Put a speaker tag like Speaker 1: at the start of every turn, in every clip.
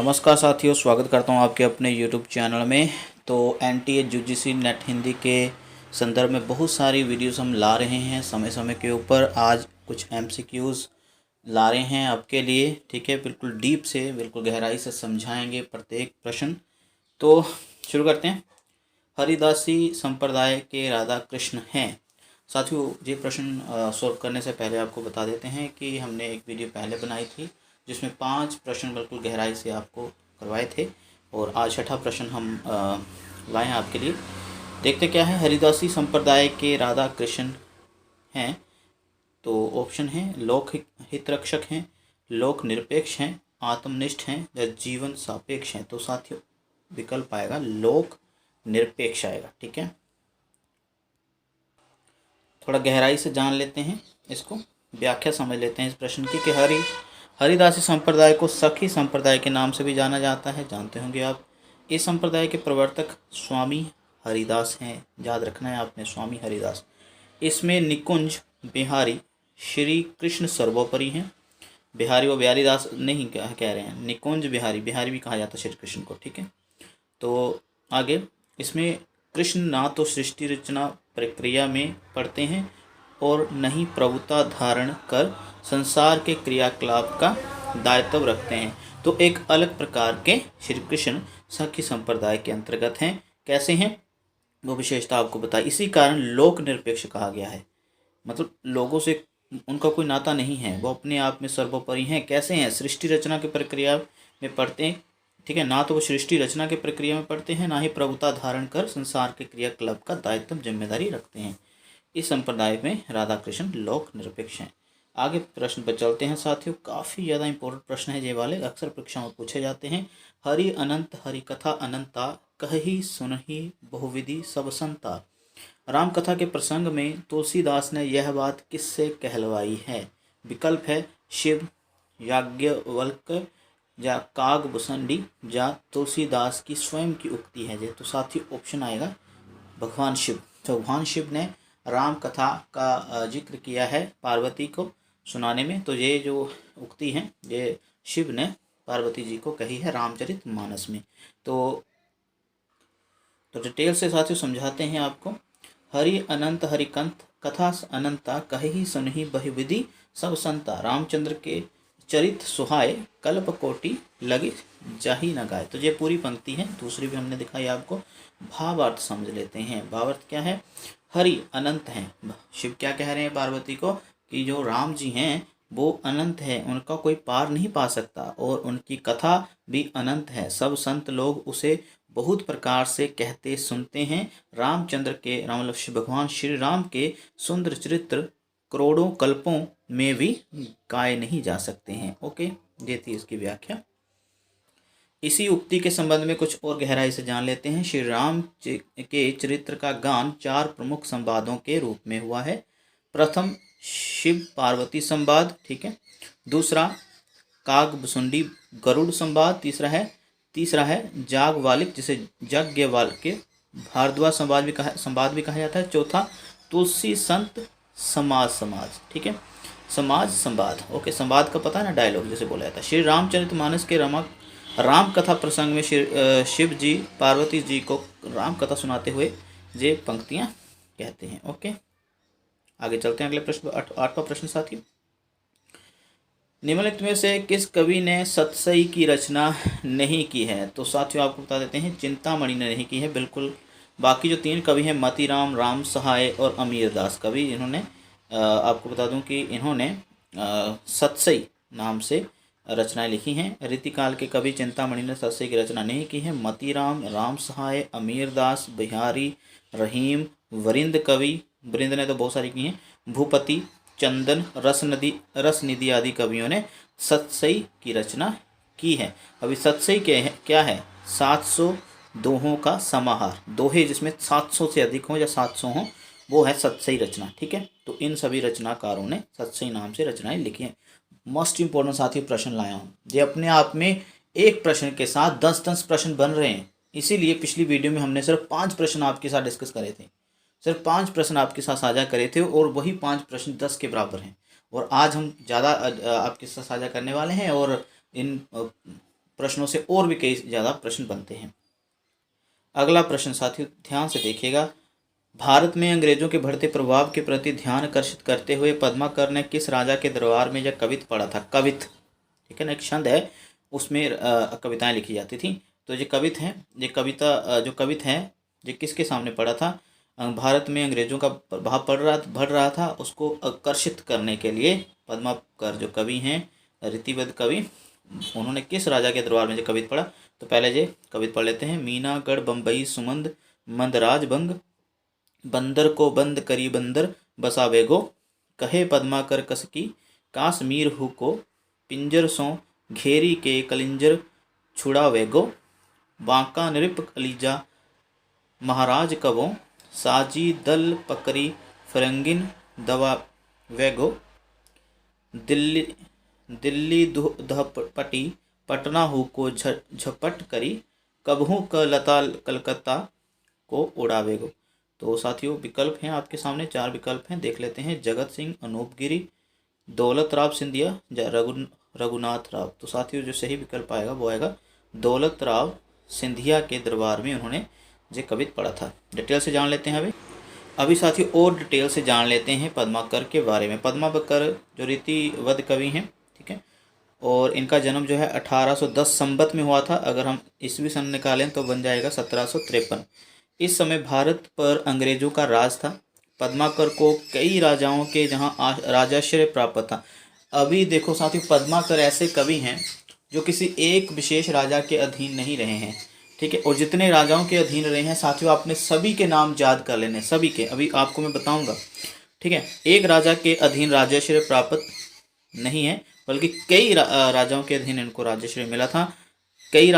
Speaker 1: नमस्कार साथियों, स्वागत करता हूं आपके अपने YouTube चैनल में। तो NTA UGC नेट हिंदी के संदर्भ में बहुत सारी वीडियोस हम ला रहे हैं समय समय के ऊपर। आज कुछ MCQs ला रहे हैं आपके लिए, ठीक है। बिल्कुल डीप से, बिल्कुल गहराई से समझाएंगे प्रत्येक प्रश्न। तो शुरू करते हैं। हरिदासी संप्रदाय के राधा कृष्ण हैं। साथियों, ये प्रश्न सॉल्व करने से पहले आपको बता देते हैं कि हमने एक वीडियो पहले बनाई थी जिसमें 5 प्रश्न बिल्कुल गहराई से आपको करवाए थे, और आज छठा प्रश्न हम लाए हैं आपके लिए। देखते क्या है। हरिदासी संप्रदाय के राधा कृष्ण हैं। तो ऑप्शन है लोक हितरक्षक हैं, लोक निरपेक्ष हैं, आत्मनिष्ठ हैं या जीवन सापेक्ष हैं। तो साथियों विकल्प आएगा लोक निरपेक्ष आएगा, ठीक है। थोड़ा गहराई से जान लेते हैं इसको, व्याख्या समझ लेते हैं इस प्रश्न की कि हरिदासी संप्रदाय को सखी संप्रदाय के नाम से भी जाना जाता है, जानते होंगे आप। इस संप्रदाय के प्रवर्तक स्वामी हरिदास हैं, याद रखना है आपने, स्वामी हरिदास। इसमें निकुंज बिहारी श्री कृष्ण सर्वोपरि हैं। बिहारी व बिहारी दास नहीं कह रहे हैं, निकुंज बिहारी, बिहारी भी कहा जाता है श्री कृष्ण को, ठीक है। तो आगे, इसमें कृष्ण ना तो सृष्टि रचना प्रक्रिया में पढ़ते हैं और न ही प्रभुता धारण कर संसार के क्रियाकलाप का दायित्व रखते हैं। तो एक अलग प्रकार के श्री कृष्ण सखी संप्रदाय के अंतर्गत हैं। कैसे हैं वो विशेषता आपको बताई। इसी कारण लोक निरपेक्ष कहा गया है, मतलब लोगों से उनका कोई नाता नहीं है, वो अपने आप में सर्वोपरि हैं। कैसे हैं? सृष्टि रचना की प्रक्रिया में पढ़ते हैं, ठीक है। ना तो वो सृष्टि रचना की प्रक्रिया में पढ़ते हैं, ना ही प्रभुता धारण कर संसार के क्रियाकलाप का दायित्व जिम्मेदारी रखते हैं। इस संप्रदाय में राधा कृष्ण लोक निरपेक्ष हैं। आगे प्रश्न पर चलते हैं साथियों। काफ़ी ज़्यादा इंपॉर्टेंट प्रश्न है ये वाले, अक्सर परीक्षा में पूछे जाते हैं। हरि अनंत हरि कथा अनंता, कही सुनहि बहुविधि सब संता। राम कथा के प्रसंग में तुलसीदास ने यह बात किससे कहलवाई है? विकल्प है शिव, याज्ञवल्क्य या कागभूषणी या तुलसीदास की स्वयं की उक्ति है। ये तो साथी ऑप्शन आएगा भगवान शिव। तो भगवान शिव ने राम कथा का जिक्र किया है पार्वती को सुनाने में। तो ये जो उक्ति है ये शिव ने पार्वती जी को कही है रामचरितमानस में। तो डिटेल से साथियों समझाते हैं आपको। हरि अनंत हरिकंठ कथा अनंता, कही सुनहि बहुविधि सब संता। रामचंद्र के चरित सुहाए, कल्प कोटि लगे जाहि न गाए। तो ये पूरी पंक्ति है, दूसरी भी हमने दिखाई आपको। भावार्थ समझ लेते हैं। भावार्थ क्या है? हरि अनंत हैं, शिव क्या कह रहे हैं पार्वती को कि जो राम जी हैं वो अनंत है, उनका कोई पार नहीं पा सकता, और उनकी कथा भी अनंत है। सब संत लोग उसे बहुत प्रकार से कहते सुनते हैं। रामचंद्र के भगवान श्री राम के सुंदर चरित्र करोड़ों कल्पों में भी गाए नहीं जा सकते हैं। ओके, ये थी इसकी व्याख्या। इसी उक्ति के संबंध में कुछ और गहराई से जान लेते हैं। श्री राम के चरित्र का गान 4 प्रमुख संवादों के रूप में हुआ है। प्रथम शिव पार्वती संवाद, ठीक है। दूसरा कागभूषणी गरुड़ संवाद, तीसरा है जागवालिक जिसे यज्ञवाल्क्य भारद्वाज संवाद भी कहा जाता है। चौथा तुलसी संत समाज, ठीक है, समाज संवाद। ओके, संवाद का पता है ना, डायलॉग जैसे बोला जाता है। श्री रामचरितमानस के राम कथा प्रसंग में शिव जी पार्वती जी को राम कथा सुनाते हुए ये पंक्तियां कहते हैं। ओके, आगे चलते हैं अगले प्रश्न, 8वां प्रश्न साथियों। निम्नलिखित में से किस कवि ने सतसई की रचना नहीं की है? तो साथियों आपको बता देते हैं, चिंतामणि ने नहीं की है बिल्कुल। बाकी जो 3 कवि हैं, मतीराम, राम सहाय और अमीरदास कवि, इन्होंने आपको बता दूं कि इन्होंने सतसई नाम से रचनाएं लिखी हैं। रीतिकाल के कवि चिंतामणि ने सतसई की रचना नहीं की है। मतीराम, राम सहाय, अमीरदास, बिहारी, रहीम, वरिंद कवि, वरिंद ने तो बहुत सारी की हैं, भूपति, चंदन, रसनिधि आदि कवियों ने सतसई की रचना की है। अभी सतसई क्या है? 700 दोहों का समाहार, दोहे जिसमें 700 से अधिक हो या 700 हो, वो है सतसई रचना, ठीक है। तो इन सभी रचनाकारों ने सतसई नाम से रचनाएं लिखी हैं। मोस्ट इंपॉर्टेंट साथी प्रश्न लाया हूँ, ये अपने आप में एक प्रश्न के साथ 10-10 प्रश्न बन रहे हैं। इसीलिए पिछली वीडियो में हमने सिर्फ 5 प्रश्न आपके साथ डिस्कस करे थे, सिर्फ 5 प्रश्न आपके साथ साझा करे थे, और वही 5 प्रश्न 10 के बराबर हैं। और आज हम ज़्यादा आपके साथ साझा करने वाले हैं, और इन प्रश्नों से और भी कई ज़्यादा प्रश्न बनते हैं। अगला प्रश्न साथियों ध्यान से देखिएगा। भारत में अंग्रेजों के बढ़ते प्रभाव के प्रति ध्यान आकर्षित करते हुए पद्माकर ने किस राजा के दरबार में यह कवित पढ़ा था? कवित, ठीक है ना, एक छंद है, उसमें कविताएं लिखी जाती थी। तो ये कवित हैं, ये कविता जो कवित है ये किसके सामने पढ़ा था? भारत में अंग्रेजों का प्रभाव बढ़ रहा था, उसको आकर्षित करने के लिए पद्माकर जो कवि हैं, रीतिबद्ध कवि, उन्होंने किस राजा के दरबार में ये कवित पढ़ा? तो पहले ये कवित पढ़ लेते हैं। मीनागढ़ बम्बई सुमंद मंदराज बंग, बंदर को बंद करी बंदर बसावे गो, कहे पद्माकर कसकी काश्मीर हु को, पिंजर सो घेरी के कलिंजर छुड़ावे गो, बांका नृप कलीजा महाराज कबो, साजी दल पकड़ी फरंगिन दवा वेगो, दिल्ली दिल्ली धपटी पटना हु को झपट करी, कबहू क लता कलकत्ता को उड़ावेगो। तो साथियों विकल्प हैं आपके सामने, 4 विकल्प हैं, देख लेते हैं। जगत सिंह, अनूप गिरी, दौलत राव सिंधिया या रघुनाथ राव। तो साथियों जो सही विकल्प आएगा वो आएगा दौलत राव सिंधिया के दरबार में उन्होंने ये कवित पढ़ा था। डिटेल से जान लेते हैं अभी साथियों, और डिटेल से जान लेते हैं पद्माकर के बारे में। पद्माकर जो रीतिबद्ध कवि हैं, ठीक है, और इनका जन्म जो है 1810 संवत में हुआ था। अगर हम ईस्वी सन निकालें तो बन जाएगा 1753। इस समय भारत पर अंग्रेजों का राज था। पद्माकर को कई राजाओं के जहां राजाश्रय प्राप्त था। अभी देखो साथियों, पद्माकर ऐसे कवि हैं जो किसी एक विशेष राजा के अधीन नहीं रहे हैं, ठीक है, और जितने राजाओं के अधीन रहे हैं साथियों, आपने सभी के नाम याद कर लेने, सभी के, अभी आपको मैं बताऊंगा, ठीक है। एक राजा के अधीन राजाश्रय प्राप्त नहीं है, बल्कि कई राजाओं के अधीन इनको राजाश्रय मिला था। कई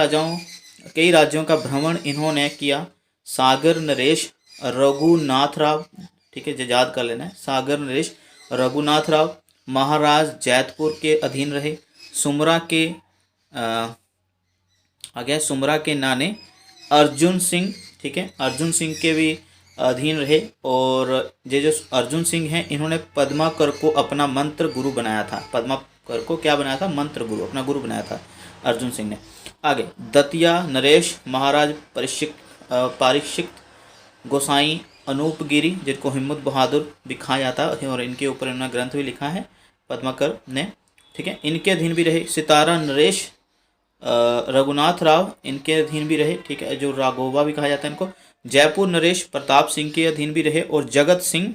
Speaker 1: राज्यों का भ्रमण इन्होंने किया। सागर नरेश रघुनाथ राव, ठीक है, जो याद कर लेना है, सागर नरेश रघुनाथ राव महाराज जैतपुर के अधीन रहे। सुमरा के नाने अर्जुन सिंह, ठीक है, अर्जुन सिंह के भी अधीन रहे। और ये जो अर्जुन सिंह हैं, इन्होंने पद्माकर को अपना मंत्र गुरु बनाया था। पद्माकर को क्या बनाया था? मंत्र गुरु, अपना गुरु बनाया था अर्जुन सिंह ने। आगे दतिया नरेश महाराज पारीक्षित गोसाई अनूप गिरी, जिनको हिम्मत बहादुर भी कहा जाता है, और इनके ऊपर इन्होंने ग्रंथ भी लिखा है पद्माकर ने, ठीक है, इनके अधीन भी रहे। सितारा नरेश रघुनाथ राव, इनके अधीन भी रहे, ठीक है, जो राघोबा भी कहा जाता है इनको। जयपुर नरेश प्रताप सिंह के अधीन भी रहे, और जगत सिंह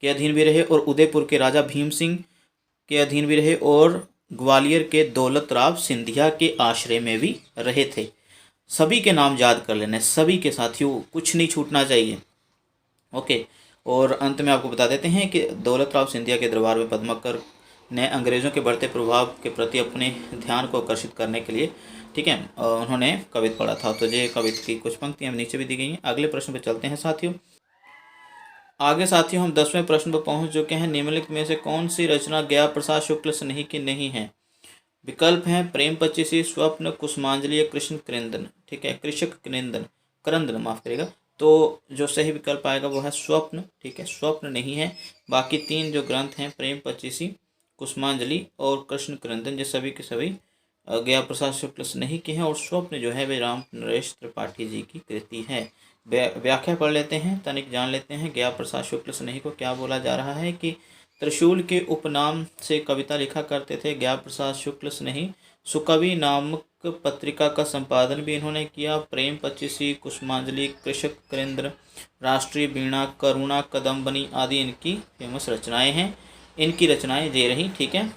Speaker 1: के अधीन भी रहे, और उदयपुर के राजा भीम सिंह के अधीन भी रहे, और ग्वालियर के दौलत राव सिंधिया के आश्रय में भी रहे थे। सभी के नाम याद कर लेने, सभी के साथियों, कुछ नहीं छूटना चाहिए, ओके। और अंत में आपको बता देते हैं कि दौलत राव सिंधिया के दरबार में पद्माकर ने अंग्रेज़ों के बढ़ते प्रभाव के प्रति अपने ध्यान को आकर्षित करने के लिए, ठीक है, उन्होंने कवित पढ़ा था। तो ये कवित की कुछ पंक्तियां नीचे भी दी गई हैं। अगले प्रश्न पर चलते हैं साथियों। आगे साथियों हम 10वें प्रश्न पर पहुंच चुके हैं। निम्नलिखित में से कौन सी रचना गया प्रसाद शुक्ल स्नेही की नहीं है? विकल्प हैं प्रेम पचीसी, स्वप्न, कुसुमांजलि, कृष्ण क्रंदन, ठीक है, कृषक क्रंदन माफ करेगा। तो जो सही विकल्प आएगा वो है स्वप्न, ठीक है, स्वप्न नहीं है। बाकी 3 जो ग्रंथ हैं, प्रेम पचीसी, कुसुमांजलि और कृष्ण क्रंदन, ये सभी के सभी गया प्रसाद शुक्ल स्नेही की हैं, और स्वप्न जो है वे राम नरेश त्रिपाठी जी की कृति है। व्याख्या पढ़ लेते हैं, तनिक जान लेते हैं। गया प्रसाद शुक्ल स्नेही को क्या बोला जा रहा है कि त्रिशूल के उपनाम से कविता लिखा करते थे गया प्रसाद शुक्ल स्नेही। सुकवि नामक पत्रिका का संपादन भी इन्होंने किया। प्रेम पचीसी, कुसुमांजलि, कृषक क्रंदन, राष्ट्रीय वीणा, करुणा कदम्बनी आदि इनकी फेमस रचनाएं हैं। इनकी रचनाएं दे रही, ठीक है।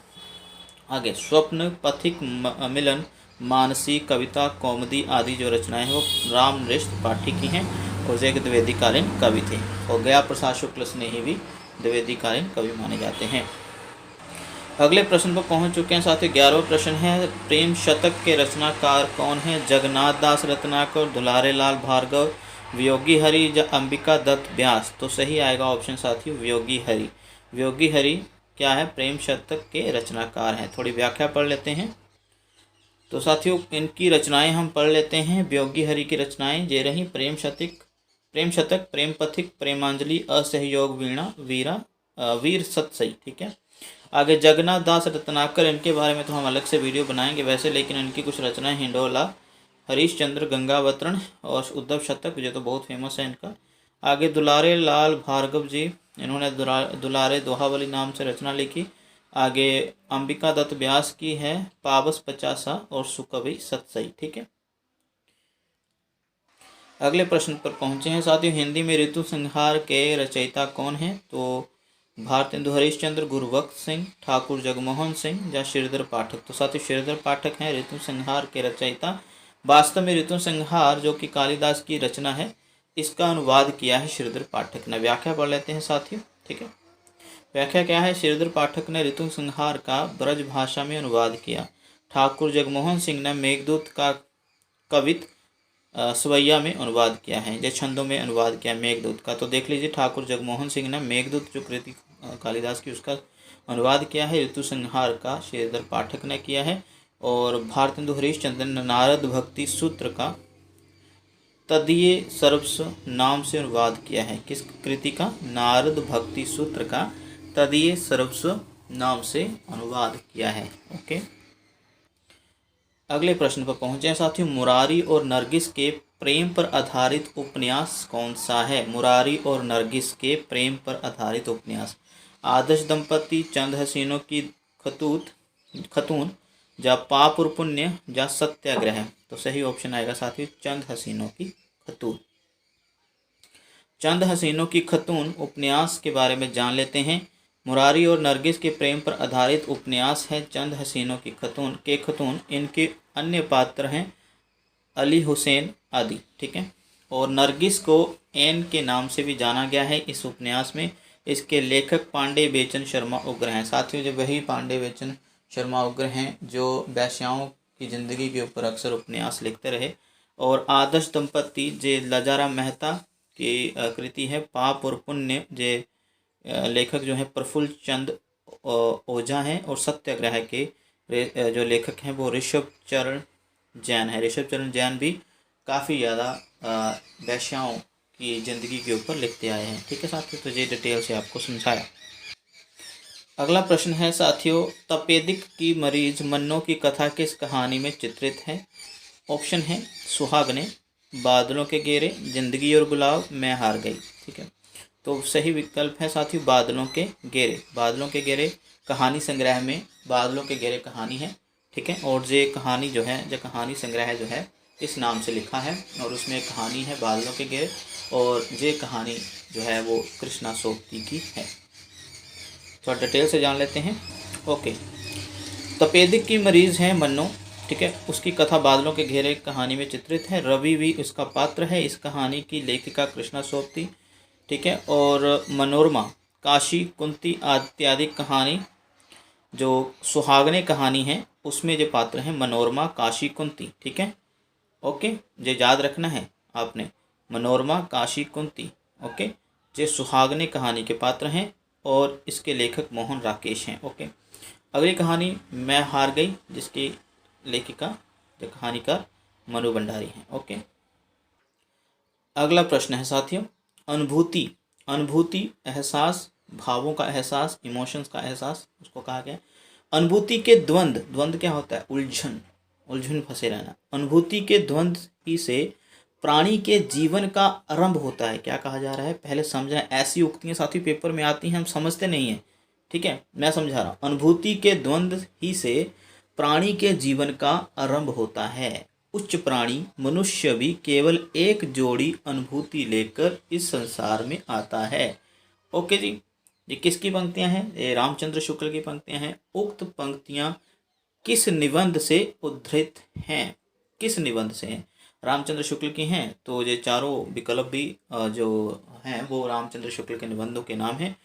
Speaker 1: आगे स्वप्न, पथिक, मिलन, मानसी, कविता, कौमुदी आदि जो रचनाएं हैं वो राम नरेश त्रिपाठी की हैं, और एक द्विवेदीकालीन कवि थे। और गया प्रसाद शुक्ल स्नेही भी द्विवेदीकालीन कवि माने जाते हैं। अगले प्रश्न पर पहुंच चुके हैं साथियों। 11वां प्रश्न है प्रेम शतक के रचनाकार कौन है? जगन्नाथ दास रत्नाकर, दुलारे लाल भार्गव, वियोगी हरि या अंबिका दत्त व्यास। तो सही आएगा ऑप्शन साथियों वियोगी हरि। वियोगी हरि क्या है? प्रेम शतक के रचनाकार हैं। थोड़ी व्याख्या पढ़ लेते हैं। तो साथियों इनकी रचनाएं हम पढ़ लेते हैं। वियोगी हरि की रचनाएं ये रही प्रेम शतक, प्रेम पथिक, प्रेमांजलि, असहयोग वीणा, वीर सतसई, ठीक है। आगे जगन्नाथ दास रत्नाकर, इनके बारे में तो हम अलग से वीडियो बनाएंगे वैसे, लेकिन इनकी कुछ रचनाएं हिंडोला, हरीशचंद्र, गंगावतरण और उद्धव शतक, ये तो बहुत फेमस है इनका। आगे दुलारे लाल भार्गव जी, इन्होंने दुलारे दोहावली नाम से रचना लिखी। आगे अंबिका दत्त व्यास की है पावस पचासा और सुकवि सतसई। ठीक है, अगले प्रश्न पर पहुंचे हैं साथियों। हिंदी में ऋतु संहार के रचयिता कौन है? तो भारतेंदु हरीशचंद्र, गुरुबख्श सिंह, ठाकुर जगमोहन सिंह या श्रीधर पाठक। तो साथियों श्रीधर पाठक हैं ऋतु संहार के रचयिता। वास्तव में ऋतु संहार जो कि कालिदास की रचना है, इसका अनुवाद किया है श्रीधर पाठक ने। व्याख्या पढ़ लेते हैं साथियों। ठीक है, व्याख्या क्या है? श्रीधर पाठक ने ऋतु संहार का ब्रज भाषा में अनुवाद किया। ठाकुर जगमोहन सिंह ने मेघदूत का कवित सवैया में अनुवाद किया है, या छंदों में अनुवाद किया मेघदूत का। तो देख लीजिए, ठाकुर जगमोहन सिंह ने मेघदूत जो कृति कालिदास की, उसका अनुवाद किया है। ऋतु संहार का श्रीधर पाठक ने किया है। और भारतेंदु हरीशचंद्र ने नारद भक्ति सूत्र का तदीय सर्वस्व नाम से अनुवाद किया है। किस कृति का? नारद भक्ति सूत्र का तदीय सर्वस्व नाम से अनुवाद किया है। ओके, अगले प्रश्न पर पहुंचे हैं साथियों। मुरारी और नरगिस के प्रेम पर आधारित उपन्यास कौन सा है? मुरारी और नरगिस के प्रेम पर आधारित उपन्यास। आदर्श दंपति, चंद हसीनों की खतून, या पाप और पुण्य, या सत्याग्रह। तो सही ऑप्शन आएगा साथियों चंद हसीनों की खतून। चंद हसीनों की खतून उपन्यास के बारे में जान लेते हैं। मुरारी और नरगिस के प्रेम पर आधारित उपन्यास है चंद हसीनों की खतून। इनके अन्य पात्र हैं अली हुसैन आदि। ठीक है, और नरगिस को एन के नाम से भी जाना गया है इस उपन्यास में। इसके लेखक पांडे बेचन शर्मा उग्र हैं। साथियों जो वही पांडे बेचन शर्मा उग्र हैं जो वैश्याओं की जिंदगी के ऊपर अक्सर उपन्यास लिखते रहे। और आदर्श दंपति जे लजाराम मेहता की कृति है। पाप और पुण्य जे लेखक जो है प्रफुल्ल चंद ओझा हैं। और सत्याग्रह के जो लेखक हैं वो ऋषभ चरण जैन है। ऋषभ चरण जैन भी काफ़ी ज़्यादा वैश्याओं की ज़िंदगी के ऊपर लिखते आए हैं। ठीक है साथियों, तो ये डिटेल से आपको समझाया। अगला प्रश्न है साथियों, तपेदिक की मरीज मन्नो की कथा किस कहानी में चित्रित है? ऑप्शन है सुहागने, बादलों के घेरे, जिंदगी और गुलाब, मैं हार गई। ठीक है, तो सही विकल्प है साथियों बादलों के घेरे। बादलों के घेरे कहानी संग्रह में बादलों के घेरे कहानी है। ठीक है, और ये कहानी जो है, जो कहानी संग्रह जो है इस नाम से लिखा है, और उसमें कहानी है बादलों के घेरे, और ये कहानी जो है वो कृष्णा सोबती की है। तो डिटेल से जान लेते हैं। ओके, तपेदिक की मरीज है मन्नो। ठीक है, उसकी कथा बादलों के घेरे कहानी में चित्रित है। रवि भी उसका पात्र है। इस कहानी की लेखिका कृष्णा सोबती। ठीक है, और मनोरमा, काशी, कुंती इत्यादि कहानी जो सुहागने कहानी है उसमें जो पात्र हैं मनोरमा, काशी, कुंती। ठीक है, ओके, ये याद रखना है आपने, मनोरमा, काशी, कुंती। ओके, ये सुहागने कहानी के पात्र हैं और इसके लेखक मोहन राकेश हैं। ओके, अगली कहानी मैं हार गई, जिसकी लेखिका जो कहानीकार मनु भंडारी हैं। ओके, अगला प्रश्न है साथियों, अनुभूति एहसास, भावों का एहसास, इमोशंस का एहसास उसको कहा गया। अनुभूति के द्वंद्व क्या होता है? उलझन फंसे रहना। अनुभूति के द्वंद्व ही से प्राणी के जीवन का आरंभ होता है। क्या कहा जा रहा है पहले समझना। ऐसी उक्तियां साथियों पेपर में आती हैं, हम समझते नहीं हैं। ठीक है, मैं समझा रहा हूँ। अनुभूति के द्वंद्व ही से प्राणी के जीवन का आरंभ होता है। उच्च प्राणी मनुष्य भी केवल एक जोड़ी अनुभूति लेकर इस संसार में आता है। ओके जी, ये किसकी पंक्तियां हैं? ये रामचंद्र शुक्ल की पंक्तियां हैं। उक्त पंक्तियां किस निबंध से उद्धृत हैं? किस निबंध से हैं? रामचंद्र शुक्ल की हैं, तो ये चारों विकल्प भी जो हैं वो रामचंद्र शुक्ल के निबंधों के नाम हैं।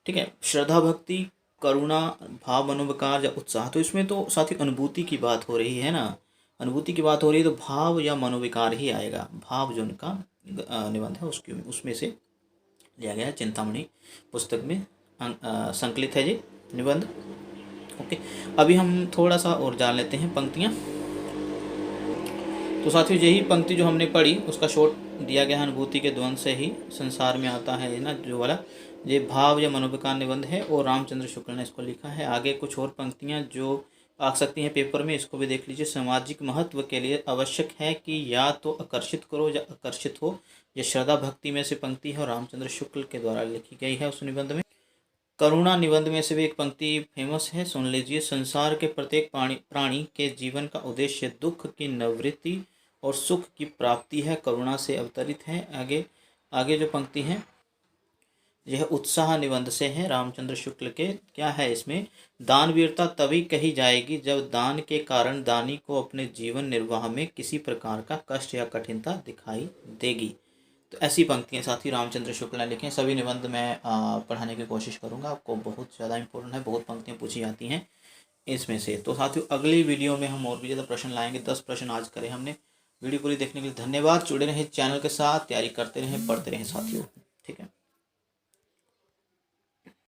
Speaker 1: ठीक है, श्रद्धा, भक्ति, करुणा, भाव, मनोविकार या उत्साह। तो इसमें तो साथी अनुभूति की बात हो रही है ना, अनुभूति की बात हो रही है, तो भाव या मनोविकार ही आएगा। भाव जो उनका निबंध है उसमें से लिया गया है। चिंतामणि पुस्तक में संकलित है ये निबंध। ओके, अभी हम थोड़ा सा और जान लेते हैं पंक्तियाँ। तो साथियों यही पंक्ति जो हमने पढ़ी उसका शॉर्ट दिया गया है। अनुभूति के द्वंद्व से ही संसार में आता है ना जो वाला। ये भाव या मनोविकार निबंध है और रामचंद्र शुक्ल ने इसको लिखा है। आगे कुछ और पंक्तियाँ जो आ सकती हैं पेपर में, इसको भी देख लीजिए। सामाजिक महत्व के लिए आवश्यक है कि या तो आकर्षित करो या आकर्षित हो। ये श्रद्धा भक्ति में से पंक्ति है और रामचंद्र शुक्ल के द्वारा लिखी गई है उस निबंध में। करुणा निबंध में से भी एक पंक्ति फेमस है, सुन लीजिए। संसार के प्रत्येक प्राणी के जीवन का उद्देश्य दुख की निवृत्ति और सुख की प्राप्ति है, करुणा से अवतरित है। आगे आगे जो पंक्ति है यह उत्साह निबंध से है रामचंद्र शुक्ल के। क्या है इसमें? दानवीरता तभी कही जाएगी जब दान के कारण दानी को अपने जीवन निर्वाह में किसी प्रकार का कष्ट या कठिनता दिखाई देगी। तो ऐसी पंक्तियां साथी रामचंद्र शुक्ल ने लिखे। सभी निबंध मैं पढ़ाने की कोशिश करूंगा, आपको बहुत ज़्यादा इंपॉर्टेंट है, बहुत पंक्तियां पूछी जाती हैं इसमें से। तो साथियों अगली वीडियो में हम और भी ज़्यादा प्रश्न लाएंगे। 10 प्रश्न आज करें हमने। वीडियो पूरी देखने के लिए धन्यवाद। जुड़े रहें चैनल के साथ, तैयारी करते रहें, पढ़ते रहें साथियों। ठीक है।